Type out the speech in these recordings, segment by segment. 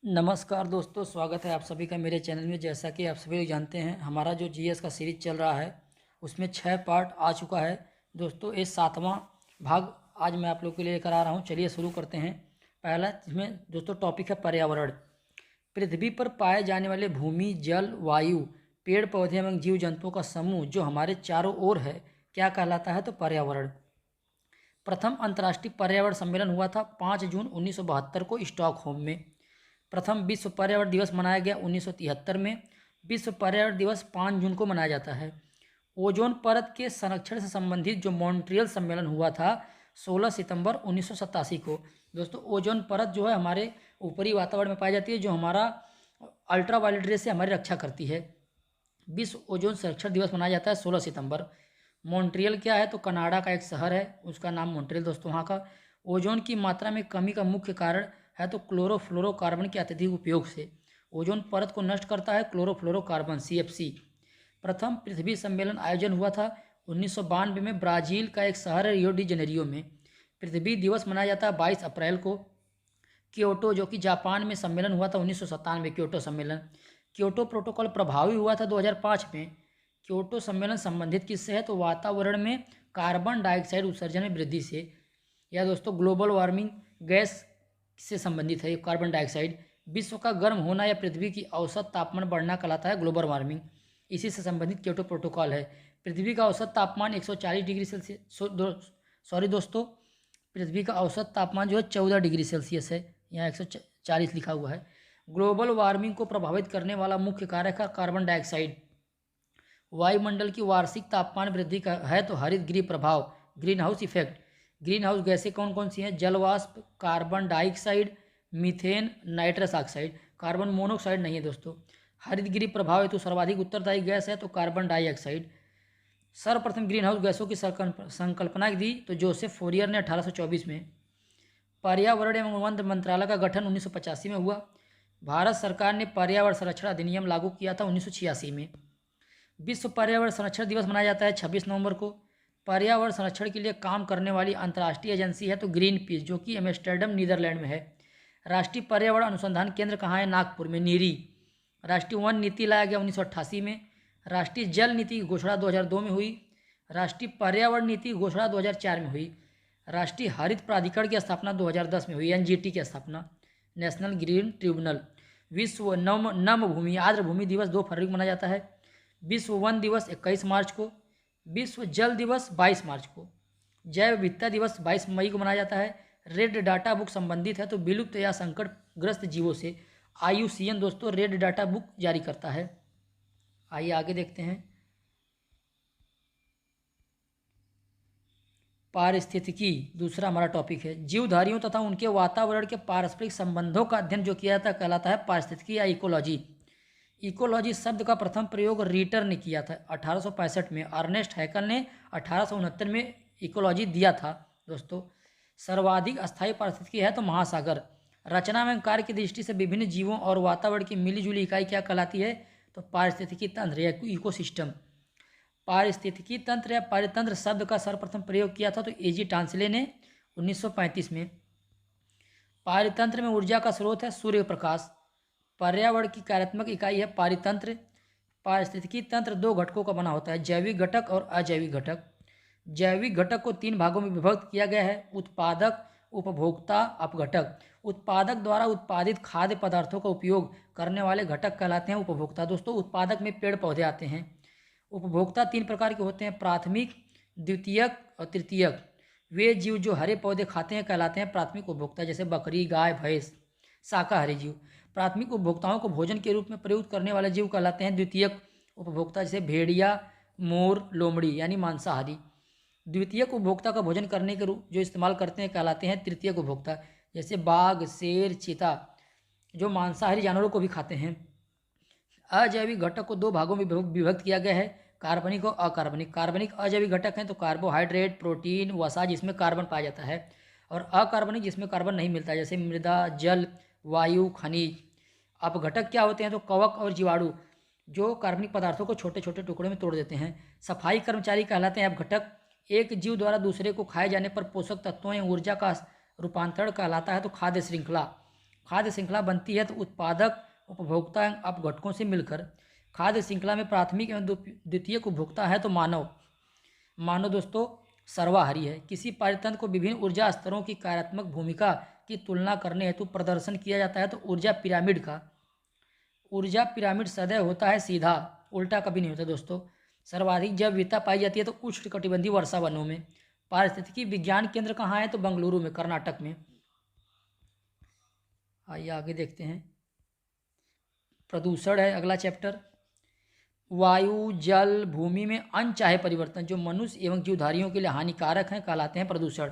नमस्कार दोस्तों, स्वागत है आप सभी का मेरे चैनल में। जैसा कि आप सभी लोग जानते हैं, हमारा जो जीएस का सीरीज चल रहा है उसमें 6 पार्ट आ चुका है दोस्तों। ये 7वां भाग आज मैं आप लोग के लिए लेकर आ रहा हूं। चलिए शुरू करते हैं। पहला इसमें दोस्तों टॉपिक है पर्यावरण। पृथ्वी पर पाए जाने वाले भूमि, जल, वायु, पेड़ पौधे एवं जीव जंतुओं का समूह जो हमारे चारों ओर है, क्या कहलाता है? तो पर्यावरण। प्रथम अंतर्राष्ट्रीय पर्यावरण सम्मेलन हुआ था 5 जून 1972 को स्टॉकहोम में। प्रथम विश्व पर्यावरण दिवस मनाया गया 1973 में। विश्व पर्यावरण दिवस 5 जून को मनाया जाता है। ओजोन परत के संरक्षण से संबंधित जो मॉन्ट्रियल सम्मेलन हुआ था 16 सितंबर 1987 को। दोस्तों, ओजोन परत जो है हमारे ऊपरी वातावरण में पाई जाती है, जो हमारा अल्ट्रा वायलेट रे से हमारी रक्षा करती है। विश्व ओजोन संरक्षण दिवस मनाया जाता है 16 सितंबर। मॉन्ट्रियल क्या है? तो कनाडा का एक शहर है, उसका नाम मॉन्ट्रियल दोस्तों। वहाँ का ओजोन की मात्रा में कमी का मुख्य कारण है तो क्लोरोफ्लोरोकार्बन के अत्यधिक उपयोग से ओजोन परत को नष्ट करता है क्लोरोफ्लोरोकार्बन CFC। प्रथम पृथ्वी सम्मेलन आयोजन हुआ था 1992 में ब्राजील का एक शहर है रियो डी जनेरियो में। पृथ्वी दिवस मनाया जाता है 22 अप्रैल को। क्योटो जो कि जापान में सम्मेलन हुआ था 1997 क्योटो सम्मेलन। क्योटो प्रोटोकॉल प्रभावी हुआ था 2005 में। क्योटो सम्मेलन संबंधित किससे है? तो वातावरण में कार्बन डाइऑक्साइड उत्सर्जन में वृद्धि से, या दोस्तों ग्लोबल वार्मिंग गैस से संबंधित है ये कार्बन डाइऑक्साइड। विश्व का गर्म होना या पृथ्वी की औसत तापमान बढ़ना कहलाता है ग्लोबल वार्मिंग। इसी से संबंधित क्योटो प्रोटोकॉल है। पृथ्वी का औसत तापमान 140 डिग्री सेल्सियस, सॉरी दोस्तों, पृथ्वी का औसत तापमान जो है 14 डिग्री सेल्सियस है, यहाँ 140 लिखा हुआ है। ग्लोबल वार्मिंग को प्रभावित करने वाला मुख्य कारक है कार्बन डाइऑक्साइड। वायुमंडल की वार्षिक तापमान वृद्धि का है तो हरित गृह प्रभाव, green house effect. Green house गैसें कौन कौन सी हैं? जलवाष्प, carbon dioxide, methane, nitrous oxide. Carbon monoxide नहीं है दोस्तों। हरित गृह प्रभाव हेतु सर्वाधिक उत्तरदायी गैस है तो कार्बन डाइऑक्साइड। सर्वप्रथम ग्रीन हाउस गैसों की संकल्पना दी तो जोसेफ फोरियर ने 1824 में। पर्यावरण एवं वन मंत्रालय का गठन 1985 में हुआ। भारत सरकार ने पर्यावरण संरक्षण अधिनियम लागू किया था 1986 में। विश्व पर्यावरण संरक्षण दिवस मनाया जाता है 26 नवंबर को। पर्यावरण संरक्षण के लिए काम करने वाली अंतर्राष्ट्रीय एजेंसी है तो ग्रीन पीस, जो कि एम्स्टर्डम नीदरलैंड में है। राष्ट्रीय पर्यावरण अनुसंधान केंद्र कहाँ है? नागपुर में, नीरी। राष्ट्रीय वन नीति लाया गया 1988 में। राष्ट्रीय जल नीति की घोषणा 2002 में हुई। राष्ट्रीय पर्यावरण नीति की घोषणा 2004 में हुई। राष्ट्रीय हरित प्राधिकरण की स्थापना 2010 में हुई, NGT की स्थापना, नेशनल ग्रीन ट्रिब्यूनल। विश्व नम भूमि आर्द्र भूमि दिवस 2 फरवरी को मनाया जाता है। विश्व वन दिवस 21 मार्च को। विश्व जल दिवस 22 मार्च को। जैव विविधता दिवस 22 मई को मनाया जाता है। रेड डाटा बुक संबंधित है तो विलुप्त या संकटग्रस्त जीवों से IUCN दोस्तों रेड डाटा बुक जारी करता है। आइए आगे देखते हैं। पारिस्थितिकी दूसरा हमारा टॉपिक है। जीवधारियों तथा उनके वातावरण के पारस्परिक संबंधों का अध्ययन जो किया जाता कहलाता है पारिस्थितिकी या इकोलॉजी। इकोलॉजी शब्द का प्रथम प्रयोग रीटर ने किया था 1865 में। अर्नेस्ट हैकल ने 1869 में इकोलॉजी दिया था दोस्तों। सर्वाधिक अस्थायी पारिस्थितिकी है तो महासागर। रचना एवं कार्य की दृष्टि से विभिन्न जीवों और वातावरण की मिलीजुली इकाई क्या कहलाती है? तो पारिस्थितिकी तंत्र या इकोसिस्टम। पारिस्थितिकी तंत्र या पारितंत्र शब्द का सर्वप्रथम प्रयोग किया था तो AG टांसले ने 1935 में। पारितंत्र में ऊर्जा का स्रोत है सूर्य प्रकाश। पर्यावरण की कार्यात्मक इकाई है पारितंत्र। पारिस्थितिकी तंत्र 2 घटकों का बना होता है, जैविक घटक और अजैविक घटक। जैविक घटक को 3 भागों में विभक्त किया गया है, उत्पादक, उपभोक्ता, अपघटक। उत्पादक द्वारा उत्पादित खाद्य पदार्थों का उपयोग करने वाले घटक कहलाते हैं उपभोक्ता। दोस्तों, उत्पादक में पेड़ पौधे आते हैं। उपभोक्ता 3 प्रकार के होते हैं, प्राथमिक, द्वितीयक और तृतीयक। वे जीव जो हरे पौधे खाते हैं कहलाते हैं प्राथमिक उपभोक्ता, जैसे बकरी, गाय, भैंस, शाकाहारी जीव। प्राथमिक उपभोक्ताओं को भोजन के रूप में प्रयुक्त करने वाले जीव कहलाते हैं द्वितीयक उपभोक्ता, जैसे भेड़िया, मोर, लोमड़ी यानी मांसाहारी। द्वितीयक उपभोक्ता का भोजन करने के रूप जो इस्तेमाल करते हैं कहलाते हैं तृतीयक उपभोक्ता, जैसे बाघ, शेर, चीता, जो मांसाहारी जानवरों को भी खाते हैं। अजैविक घटक को 2 भागों में विभक्त किया गया है, कार्बनिक और अकार्बनिक। कार्बनिक अजैविक घटक हैं तो कार्बोहाइड्रेट, प्रोटीन, वसा जिसमें कार्बन पाया जाता है, और अकार्बनिक जिसमें कार्बन नहीं मिलता, जैसे मृदा, जल, वायु, खनिज। अपघटक क्या होते हैं? तो कवक और जीवाणु, जो कार्बनिक पदार्थों को छोटे छोटे टुकड़ों में तोड़ देते हैं। सफाई कर्मचारी कहलाते हैं अपघटक। एक जीव द्वारा दूसरे को खाए जाने पर पोषक तत्वों या ऊर्जा का रूपांतरण कहलाता है तो खाद्य श्रृंखला। खाद्य श्रृंखला बनती है तो उत्पादक, उपभोक्ता एवं अपघटकों से मिलकर। खाद्य श्रृंखला में प्राथमिक एवं द्वितीयक उपभोक्ता है तो मानव। मानव दोस्तों सर्वाहारी है। किसी पारितंत्र को विभिन्न ऊर्जा स्तरों की कार्यात्मक भूमिका की तुलना करने हेतु प्रदर्शन किया जाता है तो ऊर्जा पिरामिड सदैव होता है सीधा, उल्टा कभी नहीं होता दोस्तों। सर्वाधिक जैव विविधता पाई जाती है तो उष्णकटिबंधीय वर्षा वनों में। पारिस्थितिकी विज्ञान केंद्र कहाँ है तो बेंगलुरु में, कर्नाटक में। आइए आगे देखते हैं। प्रदूषण है अगला चैप्टर। वायु, जल, भूमि में अनचाहे परिवर्तन जो मनुष्य एवं जीवधारियों के लिए हानिकारक हैं कहलाते हैं प्रदूषण।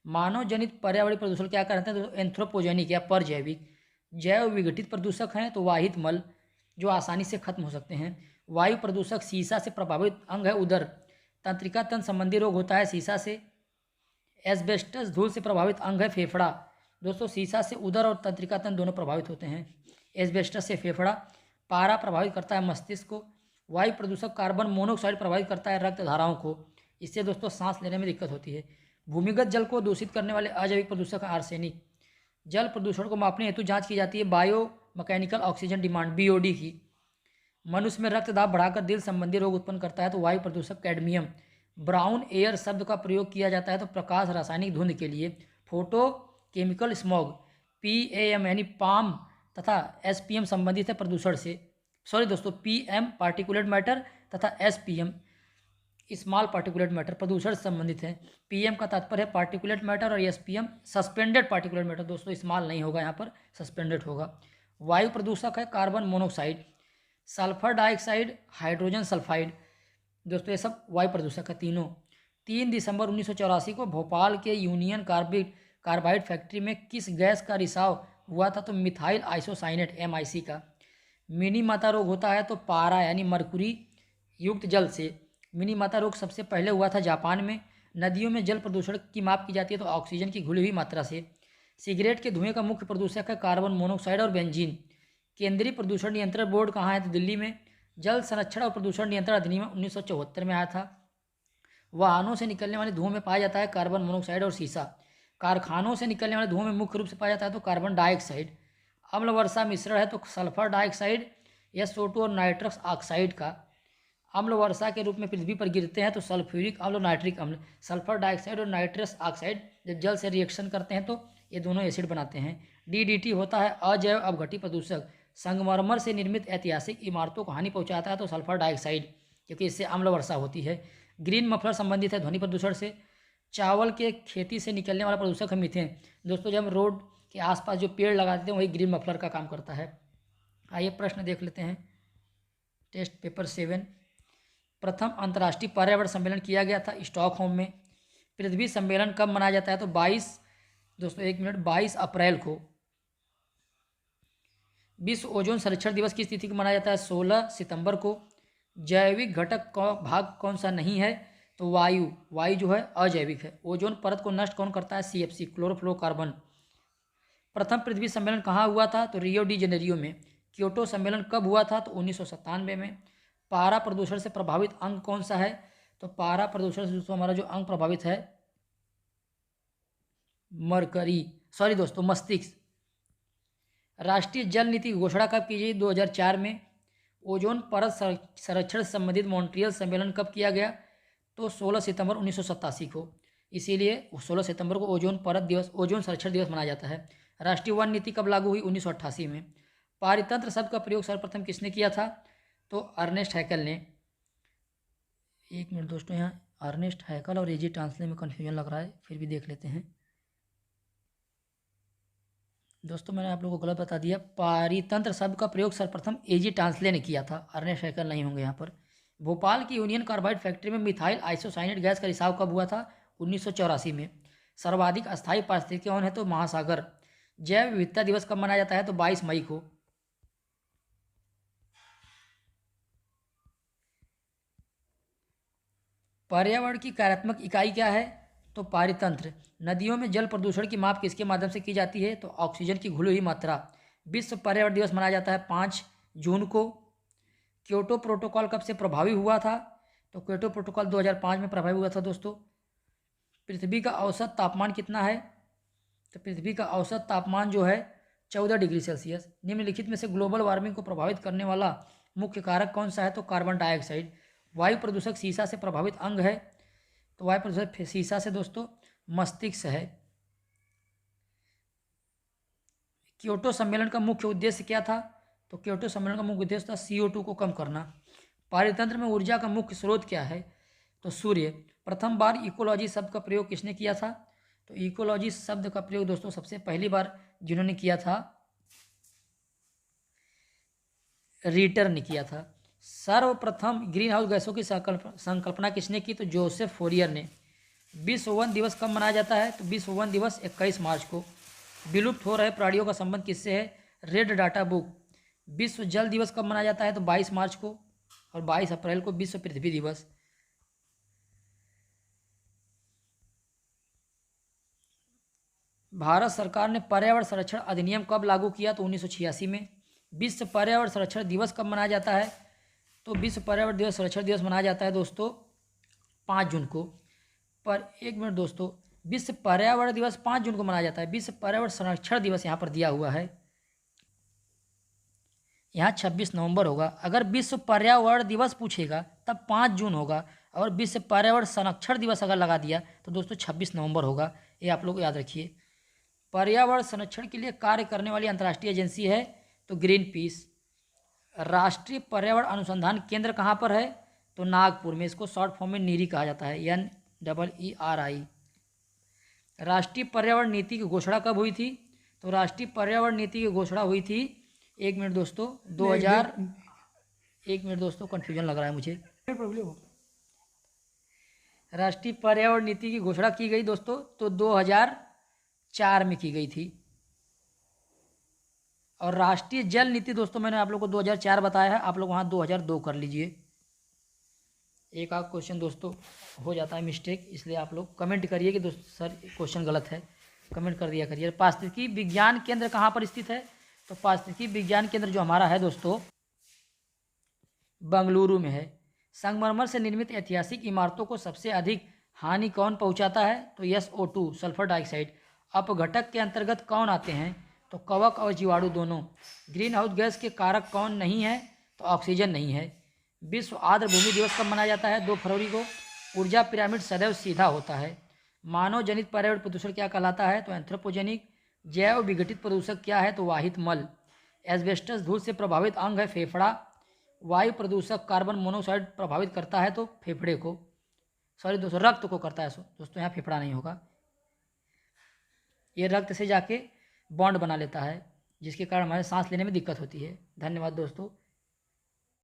मानव जनित पर्यावरणीय प्रदूषण क्या कहते हैं तो एंथ्रोपोजेनिक या परजैविक। जैव विघटित प्रदूषक हैं तो वाहित मल जो आसानी से खत्म हो सकते हैं। वायु प्रदूषक सीसा से प्रभावित अंग है उदर, तंत्रिका तंत्र संबंधी रोग होता है सीसा से। एस्बेस्टस धूल से प्रभावित अंग है फेफड़ा। दोस्तों सीसा से उदर और तंत्रिका तंत्र दोनों प्रभावित होते हैं। एस्बेस्टस से फेफड़ा। पारा प्रभावित करता है मस्तिष्क को। वायु प्रदूषक कार्बन मोनोऑक्साइड प्रभावित करता है रक्त धाराओं को, इससे दोस्तों सांस लेने में दिक्कत होती है। भूमिगत जल को दूषित करने वाले अजैविक प्रदूषक आर्सेनिक। जल प्रदूषण को मापने हेतु जांच की जाती है bio mechanical oxygen demand BOD की। मनुष्य में रक्त दाब बढ़ाकर दिल संबंधी रोग उत्पन्न करता है तो वायु प्रदूषक कैडमियम। ब्राउन एयर शब्द का प्रयोग किया जाता है तो प्रकाश रासायनिक धुंध के लिए। फोटो केमिकल स्मॉग PAM यानी पाम तथा SPM संबंधित है प्रदूषण से। सॉरी दोस्तों, PM पार्टिकुलेट मैटर तथा SPM स्मॉल पार्टिकुलेट मैटर प्रदूषण से संबंधित है। PM का तात्पर्य है पार्टिकुलेट मैटर और SPM सस्पेंडेड पार्टिकुलेट मैटर। दोस्तों स्मॉल नहीं होगा यहाँ पर, सस्पेंडेड होगा। वायु प्रदूषक है carbon monoxide, sulphur dioxide, hydrogen sulphide. दोस्तों ये सब वायु प्रदूषक है तीनों। 3 दिसंबर 1984 को भोपाल के यूनियन कार्बाइड फैक्ट्री में किस गैस का रिसाव हुआ था तो मिथाइल आइसोसाइनेट MIC का। मिनी माता रोग होता है तो पारा यानी मरकुरी युक्त जल से। मिनी माता रोग सबसे पहले हुआ था जापान में। नदियों में जल प्रदूषण की माप की जाती है तो ऑक्सीजन की घुली हुई मात्रा से। सिगरेट के धुएं का मुख्य प्रदूषक है कार्बन मोनोऑक्साइड और बेंजीन। केंद्रीय प्रदूषण नियंत्रण बोर्ड कहाँ है तो दिल्ली में। जल संरक्षण और प्रदूषण नियंत्रण अधिनियम 1974 में आया था। वाहनों से निकलने वाले धुओं में पाया जाता है कार्बन मोनोऑक्साइड और सीसा। कारखानों से निकलने वाले धुओं में मुख्य रूप से पाया जाता है तो कार्बन डाइऑक्साइड। अम्ल वर्षा मिश्रण है तो सल्फर डाइऑक्साइड, SO2 और नाइट्रस ऑक्साइड का। अम्ल वर्षा के रूप में पृथ्वी पर गिरते हैं तो सल्फ्यूरिक अम्ल और नाइट्रिक अम्ल। सल्फर डाइऑक्साइड और नाइट्रस ऑक्साइड जब जल से रिएक्शन करते हैं तो ये दोनों एसिड बनाते हैं। DDT होता है अजैव अपघटित प्रदूषक। संगमरमर से निर्मित ऐतिहासिक इमारतों को हानि पहुंचाता है तो सल्फर डाइऑक्साइड, क्योंकि इससे अम्ल वर्षा होती है। ग्रीन मफलर संबंधित है ध्वनि प्रदूषण से। चावल के खेती से निकलने वाला प्रदूषक है मीथेन। दोस्तों जब हम रोड के आसपास जो पेड़ लगाते हैं वही ग्रीन मफलर का काम करता है। आइए प्रश्न देख लेते हैं। Test paper 7। प्रथम अंतर्राष्ट्रीय पर्यावरण सम्मेलन किया गया था स्टॉकहोम में। पृथ्वी सम्मेलन कब मनाया जाता है तो 22 अप्रैल को। विश्व ओजोन संरक्षण दिवस किस तिथि को मनाया जाता है 16 सितंबर को। जैविक घटक का भाग कौन सा नहीं है तो वायु जो है अजैविक है। ओजोन परत को नष्ट कौन करता है CFC क्लोरोफ्लोरोकार्बन। प्रथम पृथ्वी सम्मेलन कहाँ हुआ था तो रियो डी जेनेरियो में। क्योटो सम्मेलन कब हुआ था तो 1997 में। पारा प्रदूषण से प्रभावित अंग कौन सा है तो पारा प्रदूषण से दोस्तों हमारा जो अंग प्रभावित है मस्तिष्क। राष्ट्रीय जल नीति की घोषणा कब की गई 2004 में। ओजोन परत संरक्षण से संबंधित मॉन्ट्रियल सम्मेलन कब किया गया तो 16 सितंबर 1987 को। इसीलिए 16 सितंबर को ओजोन संरक्षण दिवस मनाया जाता है। राष्ट्रीय वन नीति कब लागू हुई 1988 में। पारितंत्र शब्द का प्रयोग सर्वप्रथम किसने किया था तो अर्नेस्ट हैकल ने। एक मिनट दोस्तों, यहाँ अर्नेस्ट हैकल और AG टांसले में कन्फ्यूजन लग रहा है, फिर भी देख लेते हैं। दोस्तों मैंने आप लोगों को गलत बता दिया। पारितंत्र शब्द का प्रयोग सर्वप्रथम AG टांसले ने किया था, अर्नेस्ट हैकल नहीं होंगे यहाँ पर। भोपाल की यूनियन कार्बाइड फैक्ट्री में मिथाइल आइसोसाइनेट गैस का रिसाव कब हुआ था 1984 में। सर्वाधिक अस्थायी पारिस्थितिकी कौन है तो महासागर। जैव विविधता दिवस कब मनाया जाता है तो 22 मई को। पर्यावरण की कार्यात्मक इकाई क्या है तो पारितंत्र। नदियों में जल प्रदूषण की माप किसके माध्यम से की जाती है तो ऑक्सीजन की घुली हुई मात्रा। विश्व पर्यावरण दिवस मनाया जाता है 5 जून को। क्योटो प्रोटोकॉल कब से प्रभावी हुआ था तो क्योटो प्रोटोकॉल 2005 में प्रभावी हुआ था दोस्तों। पृथ्वी का औसत तापमान कितना है तो पृथ्वी का औसत तापमान जो है 14 डिग्री सेल्सियस। निम्नलिखित में से ग्लोबल वार्मिंग को प्रभावित करने वाला मुख्य कारक कौन सा है? तो कार्बन डाइऑक्साइड। वायु प्रदूषक शीशा से प्रभावित अंग है? तो वायु प्रदूषक शीशा से दोस्तों मस्तिष्क है। क्योटो सम्मेलन का मुख्य उद्देश्य क्या था? तो क्योटो सम्मेलन का मुख्य उद्देश्य था CO2 को कम करना। पारितंत्र में ऊर्जा का मुख्य स्रोत क्या है? तो सूर्य। प्रथम बार इकोलॉजी शब्द का प्रयोग किसने किया था? तो इकोलॉजी शब्द का प्रयोग दोस्तों सबसे पहली बार जिन्होंने किया था, रीटर ने किया था। सर्वप्रथम ग्रीन हाउस गैसों की संकल्पना किसने की? तो जोसेफ फोरियर ने। विश्व वन दिवस कब मनाया जाता है? तो विश्व वन दिवस 21 मार्च को। विलुप्त हो रहे प्राणियों का संबंध किससे है? Red data book. विश्व जल दिवस कब मनाया जाता है? तो 22 मार्च को। और 22 अप्रैल को विश्व पृथ्वी दिवस। भारत सरकार ने पर्यावरण संरक्षण अधिनियम कब लागू किया? तो 1986 में। विश्व पर्यावरण संरक्षण दिवस कब मनाया जाता है? तो विश्व पर्यावरण दिवस संरक्षण दिवस मनाया जाता है दोस्तों 5 जून को। पर एक मिनट दोस्तों, विश्व पर्यावरण दिवस 5 जून को मनाया जाता है। विश्व पर्यावरण संरक्षण दिवस यहाँ पर दिया हुआ है, यहाँ 26 नवंबर होगा। अगर विश्व पर्यावरण दिवस पूछेगा तब 5 जून होगा, और विश्व पर्यावरण संरक्षण दिवस अगर लगा दिया तो दोस्तों 26 नवंबर होगा। ये आप लोग याद रखिए। पर्यावरण संरक्षण के लिए कार्य करने वाली अंतर्राष्ट्रीय एजेंसी है तो ग्रीन पीस। राष्ट्रीय पर्यावरण अनुसंधान केंद्र कहाँ पर है? तो नागपुर में। इसको शॉर्ट फॉर्म में नीरी कहा जाता है, NEERI। राष्ट्रीय पर्यावरण नीति की घोषणा कब हुई थी? तो राष्ट्रीय पर्यावरण नीति की घोषणा हुई थी, एक मिनट दोस्तों, 2000। एक मिनट दोस्तों, कन्फ्यूजन लग रहा है मुझे। राष्ट्रीय पर्यावरण नीति की घोषणा की गई दोस्तों तो 2004 में की गई थी। और राष्ट्रीय जल नीति दोस्तों मैंने आप लोग को 2004 बताया है, आप लोग वहाँ 2002 कर लीजिए। एक आध क्वेश्चन दोस्तों हो जाता है मिस्टेक, इसलिए आप लोग कमेंट करिए कि दोस्तों सर क्वेश्चन गलत है, कमेंट कर दिया करिए। पारिस्थितिकी विज्ञान केंद्र कहाँ पर स्थित है? तो पारिस्थितिकी विज्ञान केंद्र जो हमारा है दोस्तों बंगलुरु में है। संगमरमर से निर्मित ऐतिहासिक इमारतों को सबसे अधिक हानि कौन पहुंचाता है? तो SO2 सल्फर डाइऑक्साइड। अपघटक के अंतर्गत कौन आते हैं? तो कवक और जीवाणु दोनों। ग्रीन हाउस गैस के कारक कौन नहीं है? तो ऑक्सीजन नहीं है। विश्व आर्द्र भूमि दिवस कब मनाया जाता है? 2 फरवरी को। ऊर्जा पिरामिड सदैव सीधा होता है। मानव जनित पर्यावरण प्रदूषण क्या कहलाता है? तो एंथ्रोपोजेनिक। जैव विघटित प्रदूषक क्या है? तो वाहित मल। एस्बेस्टस धूल से प्रभावित अंग है फेफड़ा। वायु प्रदूषक कार्बन मोनोऑक्साइड प्रभावित करता है तो फेफड़े को, सॉरी दोस्तों रक्त को करता है दोस्तों, यहाँ फेफड़ा नहीं होगा। ये रक्त से जाके बॉन्ड बना लेता है, जिसके कारण हमारे सांस लेने में दिक्कत होती है। धन्यवाद दोस्तों।